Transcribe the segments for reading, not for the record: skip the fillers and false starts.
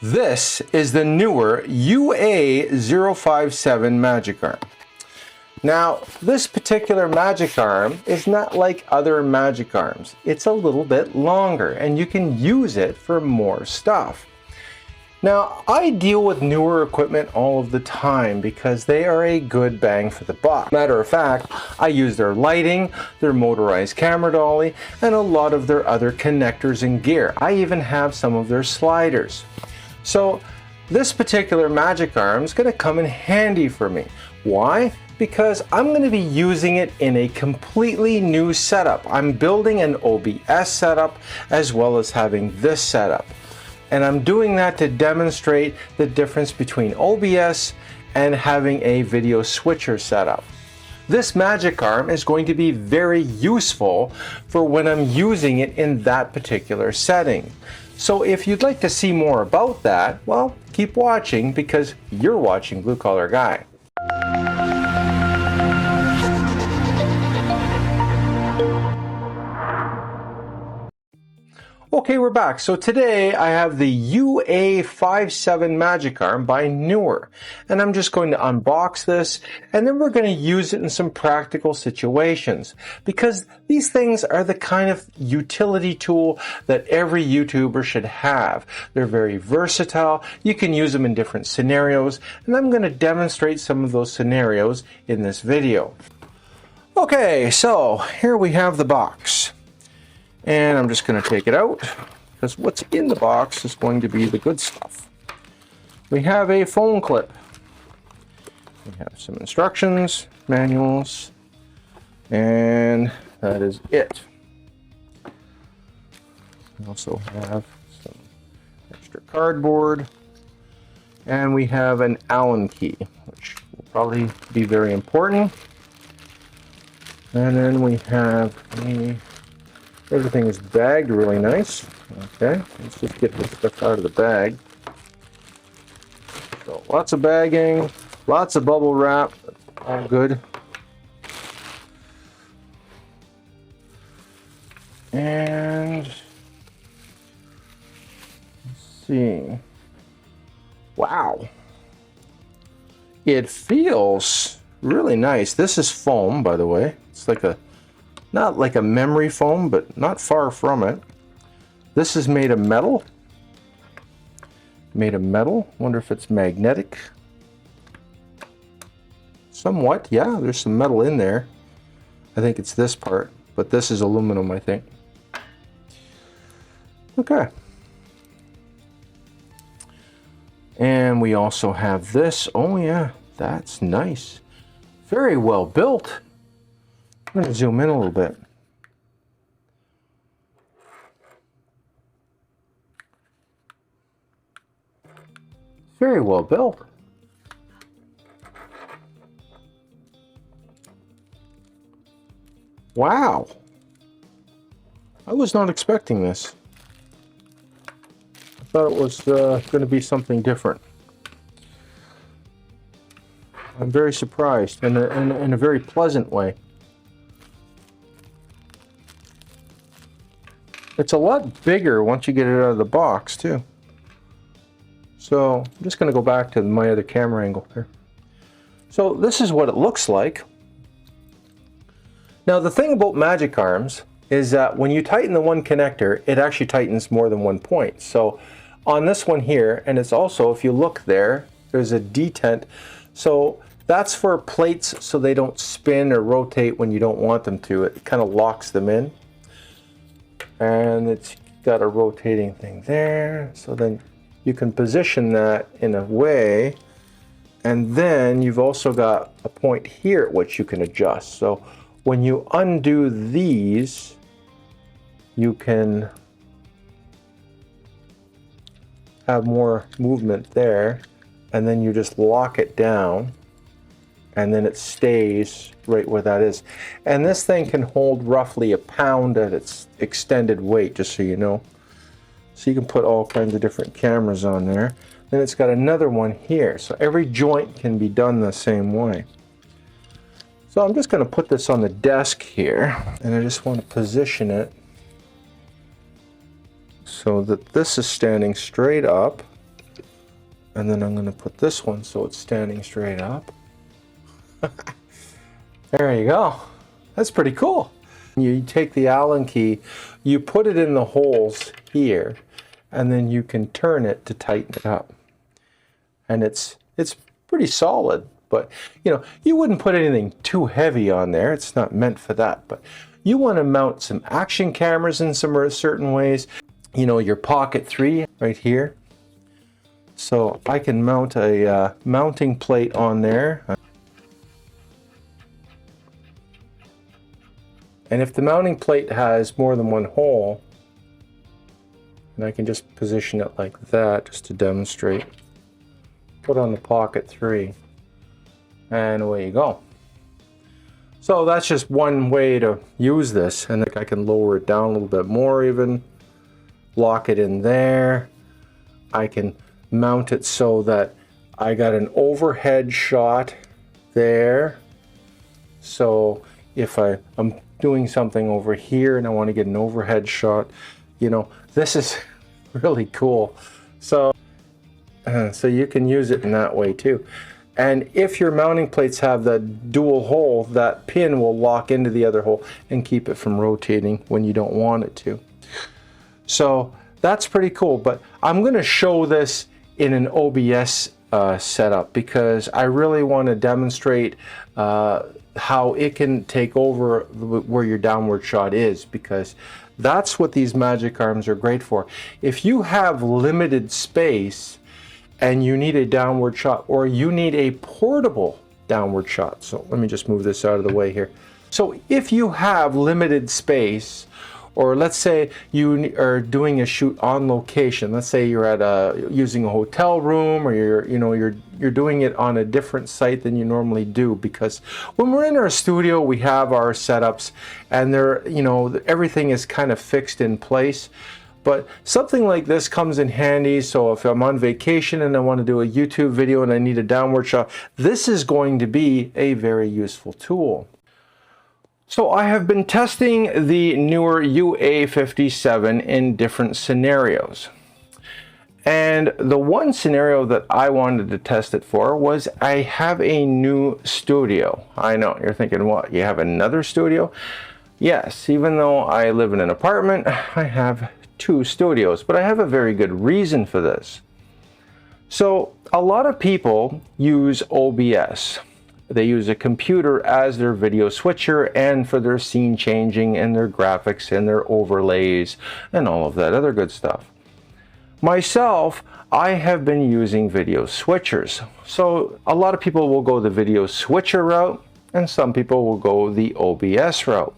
This is the Neewer UA057 magic arm. Now, this particular magic arm is not like other magic arms. It's a little bit longer and you can use it for more stuff. Now, I deal with Neewer equipment all of the time because they are a good bang for the buck. Matter of fact, I use their lighting, their motorized camera dolly, and a lot of their other connectors and gear. I even have some of their sliders. So this particular magic arm is going to come in handy for me. Why? Because I'm going to be using it in a completely new setup. I'm building an OBS setup as well as having this setup. And I'm doing that to demonstrate the difference between OBS and having a video switcher setup. This magic arm is going to be very useful for when I'm using it in that particular setting. So if you'd like to see more about that, well, keep watching because you're watching Blue Collar Guy. Okay, we're back. So today I have the UA57 magic arm by Neewer, and I'm just going to unbox this and then we're going to use it in some practical situations because these things are the kind of utility tool that every YouTuber should have. They're very versatile. You can use them in different scenarios, and I'm going to demonstrate some of those scenarios in this video. Okay, so here we have the box. And I'm just going to take it out because what's in the box is going to be the good stuff. We have a phone clip. We have some instructions, manuals, and that is it. We also have some extra cardboard, and we have an Allen key, which will probably be very important. And then we have everything is bagged really nice. Okay, let's just get this stuff out of the bag. So lots of bagging, lots of bubble wrap, all good. And let's see. Wow. It feels really nice. This is foam, by the way. It's like not like a memory foam, but not far from it. This is made of metal. Wonder if it's magnetic. Somewhat, yeah, there's some metal in there. I think it's this part, but this is aluminum, I think. Okay. And we also have this. Oh yeah, that's nice. Very well built. I'm going to zoom in a little bit. Very well built. Wow. I was not expecting this. I thought it was going to be something different. I'm very surprised in a very pleasant way. It's a lot bigger once you get it out of the box too. So I'm just going to go back to my other camera angle here. So this is what it looks like. Now the thing about magic arms is that when you tighten the one connector, it actually tightens more than one point. So on this one here, and it's also, if you look there, there's a detent. So that's for plates so they don't spin or rotate when you don't want them to. It kind of locks them in. And it's got a rotating thing there, so then you can position that in a way, and then you've also got a point here at which you can adjust. So when you undo these, you can have more movement there, and then you just lock it down, and then it stays right where that is. And this thing can hold roughly a pound at its extended weight, just so you know. So you can put all kinds of different cameras on there. Then it's got another one here, so every joint can be done the same way. So I'm just going to put this on the desk here, and I just want to position it so that this is standing straight up And then I'm going to put this one so it's standing straight up. There you go. That's pretty cool. You take the Allen key, you put it in the holes here, and then you can turn it to tighten it up. And it's pretty solid, but you know, you wouldn't put anything too heavy on there. It's not meant for that, but you want to mount some action cameras in some certain ways. You know, your Pocket 3 right here. So I can mount a mounting plate on there. And if the mounting plate has more than one hole, and I can just position it like that just to demonstrate. Put on the Pocket 3, and away you go. So that's just one way to use this, and I can lower it down a little bit more even, lock it in there. I can mount it so that I got an overhead shot there. So if I'm doing something over here and I want to get an overhead shot, you know, this is really cool. So you can use it in that way too. And if your mounting plates have the dual hole, that pin will lock into the other hole and keep it from rotating when you don't want it to. So that's pretty cool, but I'm going to show this in an OBS setup because I really want to demonstrate how it can take over where your downward shot is, because that's what these magic arms are great for. If you have limited space and you need a downward shot, or you need a portable downward shot. So let me just move this out of the way here. So if you have limited space, or let's say you are doing a shoot on location, let's say you're at using a hotel room, or you're doing it on a different site than you normally do, because when we're in our studio we have our setups and everything is kind of fixed in place. But something like this comes in handy. So if I'm on vacation and I want to do a YouTube video and I need a downward shot, this is going to be a very useful tool. So I have been testing the Neewer UA057 in different scenarios. And the one scenario that I wanted to test it for was I have a new studio. I know, you're thinking, what, you have another studio? Yes, even though I live in an apartment, I have 2 studios, but I have a very good reason for this. So a lot of people use OBS. They use a computer as their video switcher and for their scene changing and their graphics and their overlays and all of that other good stuff. Myself, I have been using video switchers. So a lot of people will go the video switcher route and some people will go the OBS route.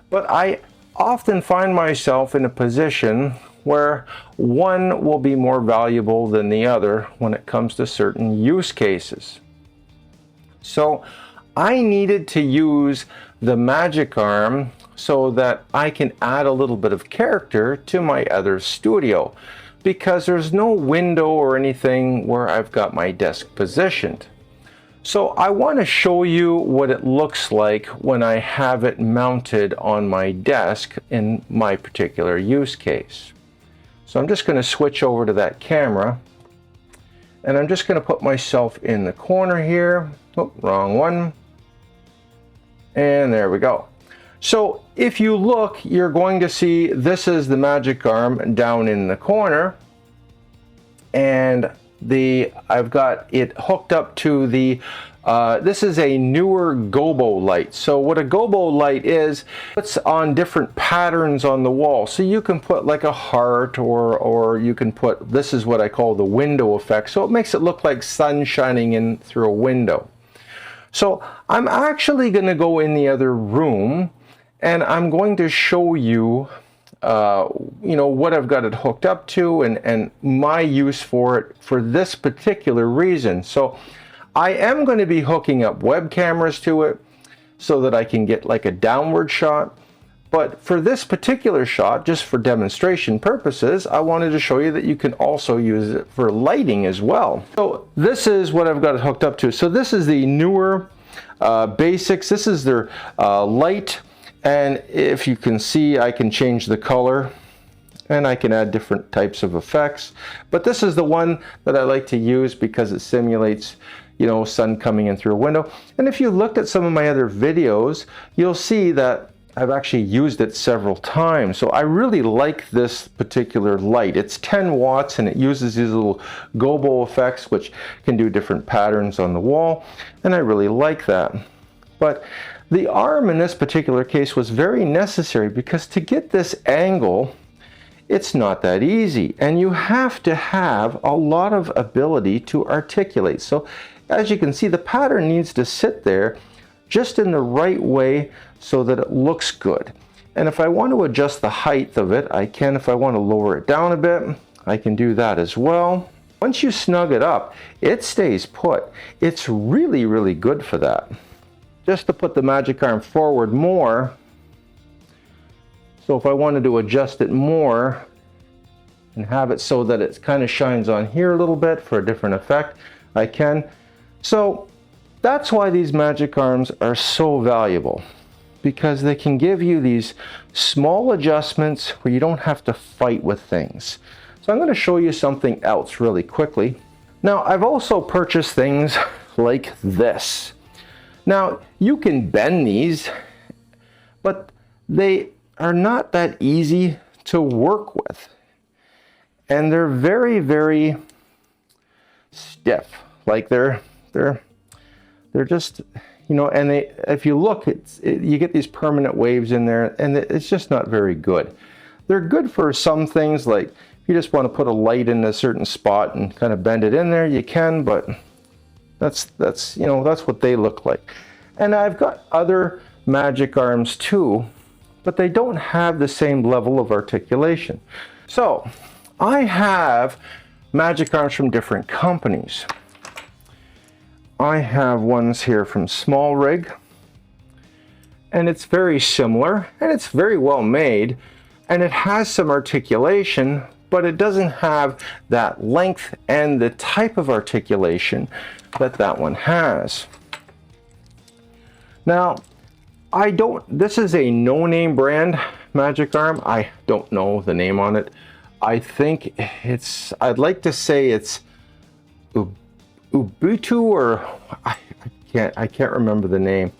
But I often find myself in a position where one will be more valuable than the other when it comes to certain use cases. So I needed to use the magic arm so that I can add a little bit of character to my other studio, because there's no window or anything where I've got my desk positioned. So I want to show you what it looks like when I have it mounted on my desk in my particular use case. So I'm just going to switch over to that camera, and I'm just going to put myself in the corner here. Oh, wrong one. And there we go. So if you look, you're going to see this is the magic arm down in the corner, and I've got it hooked up to the this is a Neewer gobo light. So what a gobo light is, it's on different patterns on the wall. So you can put like a heart, or you can put, this is what I call the window effect. So it makes it look like sun shining in through a window. So I'm actually going to go in the other room and I'm going to show you what I've got it hooked up to and my use for it for this particular reason. So I am going to be hooking up web cameras to it so that I can get like a downward shot. But for this particular shot, just for demonstration purposes, I wanted to show you that you can also use it for lighting as well. So this is what I've got it hooked up to. So this is the Neewer Basics. This is their light. And if you can see, I can change the color. and I can add different types of effects. But this is the one that I like to use because it simulates, you know, sun coming in through a window. And if you looked at some of my other videos, you'll see that I've actually used it several times. So I really like this particular light. It's 10 watts and it uses these little gobo effects which can do different patterns on the wall, and I really like that. But the arm in this particular case was very necessary because to get this angle, it's not that easy, and you have to have a lot of ability to articulate. So as you can see, the pattern needs to sit there just in the right way so that it looks good. And if I want to adjust the height of it, I can. If I want to lower it down a bit, I can do that as well. Once you snug it up, it stays put. It's really, really good for that. Just to put the magic arm forward more, so if I wanted to adjust it more and have it so that it kind of shines on here a little bit for a different effect, I can. So that's why these magic arms are so valuable, because they can give you these small adjustments where you don't have to fight with things. So I'm going to show you something else really quickly. Now, I've also purchased things like this. Now, you can bend these, but they are not that easy to work with. And they're very, very stiff. Like they're just, you know, and they, if you look, you get these permanent waves in there, and it's just not very good. They're good for some things, like if you just want to put a light in a certain spot and kind of bend it in there, you can, but that's you know, that's what they look like. And I've got other magic arms too, but they don't have the same level of articulation. So I have magic arms from different companies. I have ones here from Small Rig, and it's very similar, and it's very well made, and it has some articulation, but it doesn't have that length and the type of articulation that that one has. Now, this is a no-name brand magic arm. I don't know the name on it. I think I'd like to say it's Ubuntu, or I can't remember the name.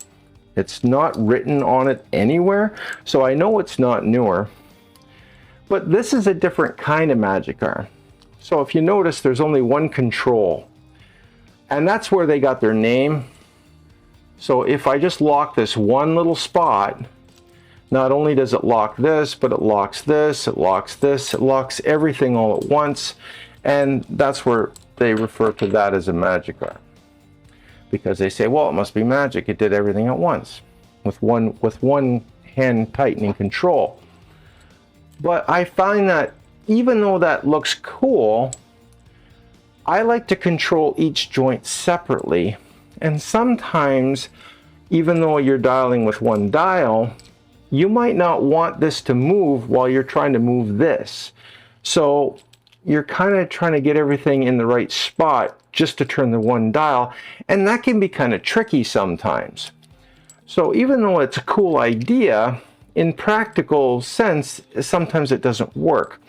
It's not written on it anywhere, so I know it's not Neewer. But this is a different kind of magic arm. So if you notice, there's only one control, and that's where they got their name. So if I just lock this one little spot, not only does it lock this, but it locks this, it locks this, it locks everything all at once, and that's where they refer to that as a magic arm, because they say, well, it must be magic, it did everything at once with one hand tightening control. But I find that even though that looks cool, I like to control each joint separately, and sometimes even though you're dialing with one dial, you might not want this to move while you're trying to move this. So you're kind of trying to get everything in the right spot just to turn the one dial, and that can be kind of tricky sometimes. So even though it's a cool idea, in practical sense, sometimes it doesn't work.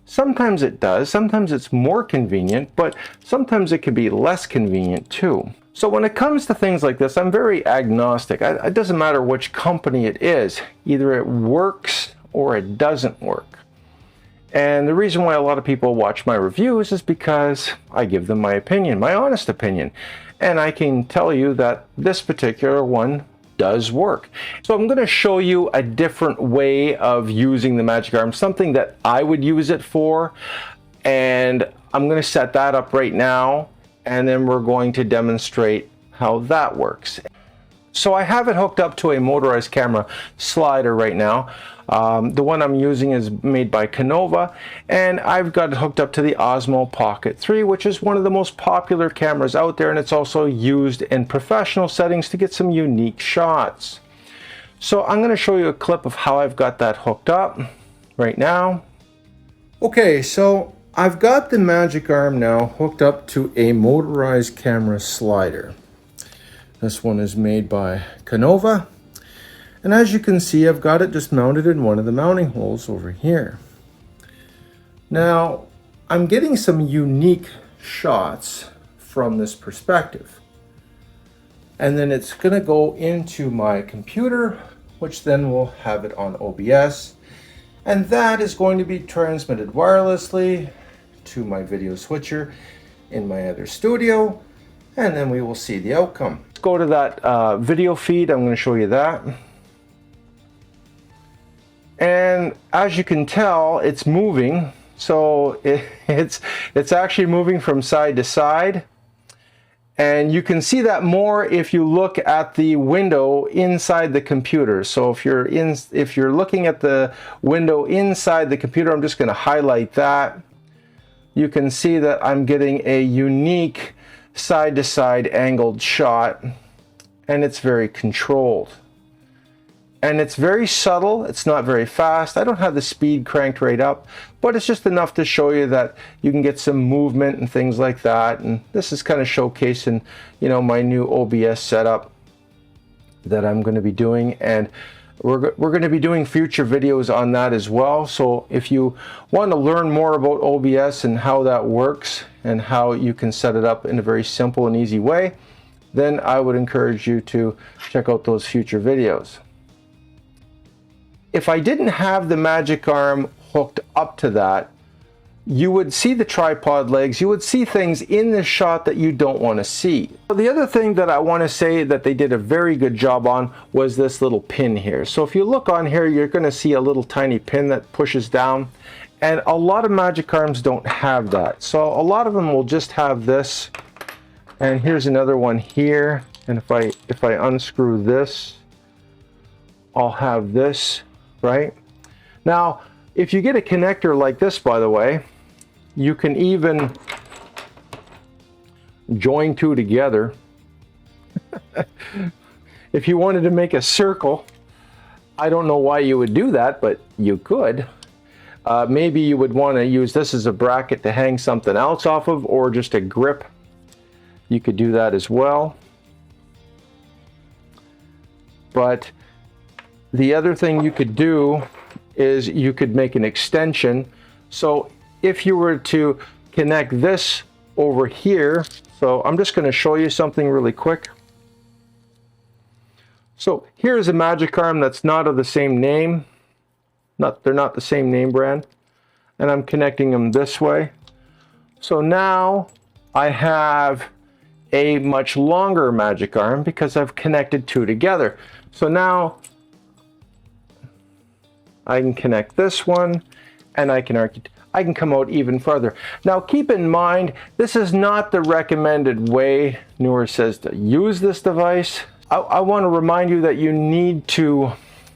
Sometimes it does, sometimes it's more convenient, but sometimes it can be less convenient too. So when it comes to things like this, I'm very agnostic. It doesn't matter which company it is. Either it works or it doesn't work. And the reason why a lot of people watch my reviews is because I give them my opinion, my honest opinion. And I can tell you that this particular one does work. So I'm going to show you a different way of using the magic arm, something that I would use it for. And I'm going to set that up right now, and then we're going to demonstrate how that works. So I have it hooked up to a motorized camera slider right now. The one I'm using is made by Canova, and I've got it hooked up to the Osmo Pocket 3, which is one of the most popular cameras out there, and it's also used in professional settings to get some unique shots. So I'm going to show you a clip of how I've got that hooked up right now. Okay, so I've got the magic arm now hooked up to a motorized camera slider. This one is made by Canova. And as you can see, I've got it just mounted in one of the mounting holes over here. Now, I'm getting some unique shots from this perspective. And then it's going to go into my computer, which then will have it on OBS. And that is going to be transmitted wirelessly to my video switcher in my other studio. And then we will see the outcome. Let's go to that video feed. I'm going to show you that. And as you can tell, it's moving. So it's actually moving from side to side. And you can see that more if you look at the window inside the computer. So if you're looking at the window inside the computer, I'm just going to highlight that. You can see that I'm getting a unique side-to-side angled shot, and it's very controlled. And it's very subtle, it's not very fast. I don't have the speed cranked right up, but it's just enough to show you that you can get some movement and things like that. And this is kind of showcasing, you know, my new OBS setup that I'm going to be doing. And we're going to be doing future videos on that as well. So if you want to learn more about OBS and how that works and how you can set it up in a very simple and easy way, then I would encourage you to check out those future videos. If I didn't have the magic arm hooked up to that, you would see the tripod legs, you would see things in this shot that you don't want to see. The other thing that I want to say that they did a very good job on was this little pin here. So if you look on here, you're going to see a little tiny pin that pushes down, and a lot of magic arms don't have that. So a lot of them will just have this, and here's another one here, and if I unscrew this, I'll have this. Right? Now, if you get a connector like this, by the way, you can even join two together. If you wanted to make a circle, I don't know why you would do that, but you could. Maybe you would want to use this as a bracket to hang something else off of, or just a grip. You could do that as well. But the other thing you could do is you could make an extension. So if you were to connect this over here, so I'm just going to show you something really quick. So here's a magic arm that's not of the same name. They're not the same name brand. And I'm connecting them this way. So now I have a much longer magic arm because I've connected two together. So now I can connect this one, and I can come out even further. Now keep in mind, this is not the recommended way Neewer says to use this device. I want to remind you that you need to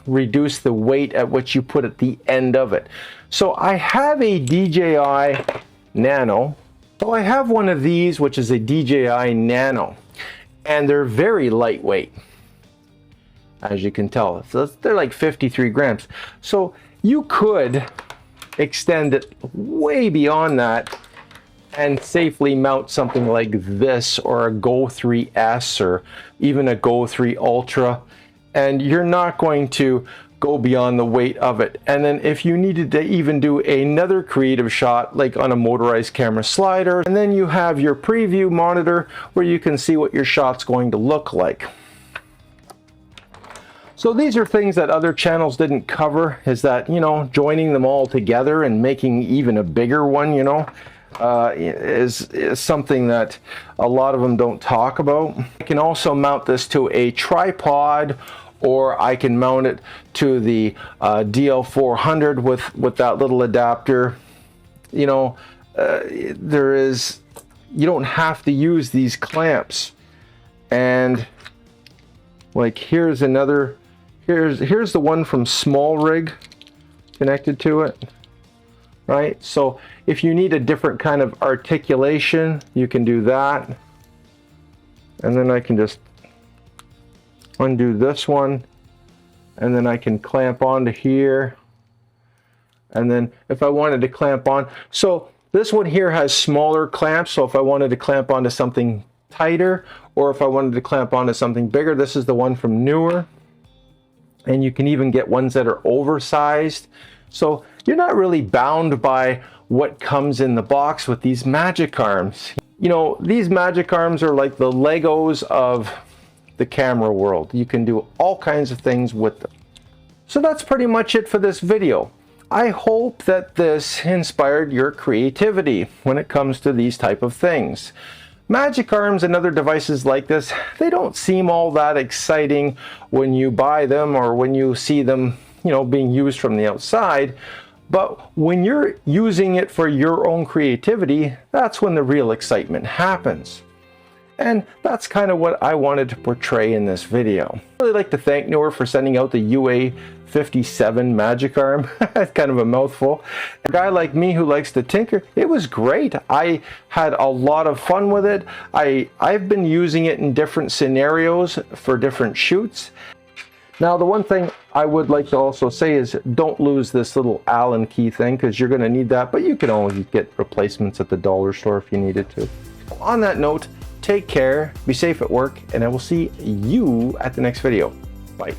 reduce the weight at which you put at the end of it. So I have a DJI Nano. So I have one of these, which is a DJI Nano, and they're very lightweight. As you can tell, so they're like 53 grams. So you could extend it way beyond that and safely mount something like this, or a Go 3S, or even a Go 3 Ultra, and you're not going to go beyond the weight of it. And then if you needed to even do another creative shot, like on a motorized camera slider, and then you have your preview monitor where you can see what your shot's going to look like. So these are things that other channels didn't cover, is that, you know, joining them all together and making even a bigger one, you know, is something that a lot of them don't talk about. I can also mount this to a tripod, or I can mount it to the DL400 with that little adapter. You know, you don't have to use these clamps. And like here's another, here's the one from Small Rig connected to it, right? So if you need a different kind of articulation, you can do that. And then I can just undo this one, and then I can clamp onto here. And then if I wanted to clamp on, so this one here has smaller clamps, so if I wanted to clamp onto something tighter, or if I wanted to clamp onto something bigger, this is the one from Neewer. And you can even get ones that are oversized. So you're not really bound by what comes in the box with these magic arms. You know, these magic arms are like the Legos of the camera world. You can do all kinds of things with them. So that's pretty much it for this video. I hope that this inspired your creativity when it comes to these type of things. Magic arms and other devices like this, they don't seem all that exciting when you buy them or when you see them, you know, being used from the outside. But when you're using it for your own creativity, that's when the real excitement happens. And that's kind of what I wanted to portray in this video. I'd really like to thank Neewer for sending out the UA057 magic arm. It's kind of a mouthful. A guy like me who likes to tinker, it was great. I had a lot of fun with it. I've been using it in different scenarios for different shoots. Now, the one thing I would like to also say is don't lose this little Allen key thing, because you're going to need that, but you can always get replacements at the dollar store if you needed to. On that note, take care, be safe at work, and I will see you at the next video. Bye.